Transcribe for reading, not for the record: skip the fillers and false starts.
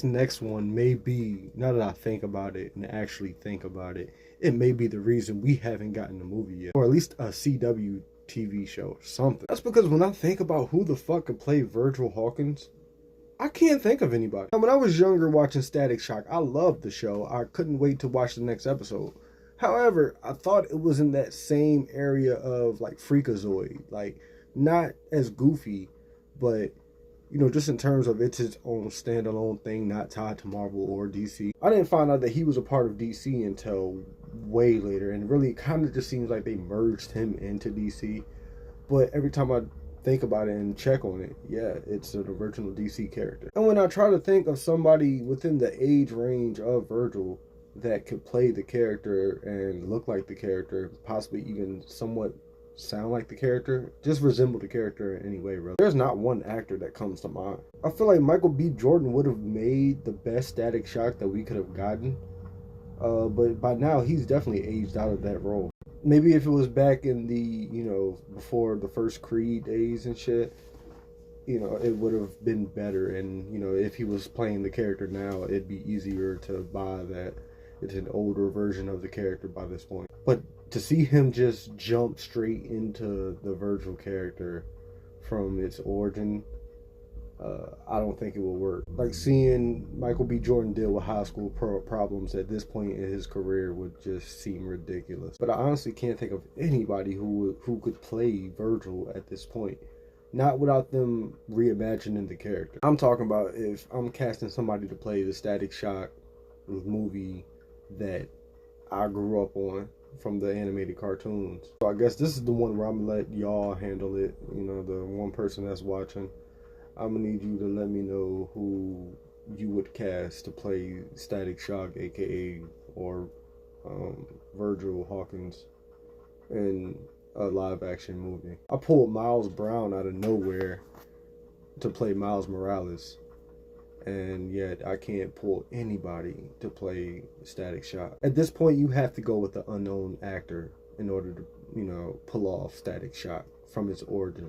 this next one may be, now that I think about it and actually think about it, it may be the reason we haven't gotten a movie yet, or at least a CW TV show or something. That's because when I think about who the fuck could play Virgil Hawkins, I can't think of anybody. Now, when I was younger watching Static Shock, I loved the show. I couldn't wait to watch the next episode. However, I thought it was in that same area of like Freakazoid, like not as goofy, but just in terms of it's its own standalone thing, not tied to Marvel or DC. I didn't find out that he was a part of DC until way later, and really kind of just seems like they merged him into DC. But every time I think about it and check on it, yeah, it's an original DC character. And when I try to think of somebody within the age range of Virgil that could play the character and look like the character, possibly even somewhat sound like the character, just resemble the character in any way, really, there's not one actor that comes to mind. I feel like Michael B. Jordan would have made the best Static Shock that we could have gotten, but by now he's definitely aged out of that role. Maybe if it was back in the, before the first Creed days and shit, it would have been better. And, if he was playing the character now, it'd be easier to buy that it's an older version of the character by this point. But to see him just jump straight into the Virgil character from its origin, I don't think it will work. Like seeing Michael B. Jordan deal with high school problems at this point in his career would just seem ridiculous. But I honestly can't think of anybody who could play Virgil at this point. Not without them reimagining the character. I'm talking about if I'm casting somebody to play the Static Shock movie that I grew up on from the animated cartoons. So I guess this is the one where I'm gonna let y'all handle it. The one person that's watching. I'm gonna need you to let me know who you would cast to play Static Shock, aka or Virgil Hawkins in a live action movie. I pulled Miles Brown out of nowhere to play Miles Morales, and yet I can't pull anybody to play Static Shock. At this point, you have to go with the unknown actor in order to, pull off Static Shock from its origin.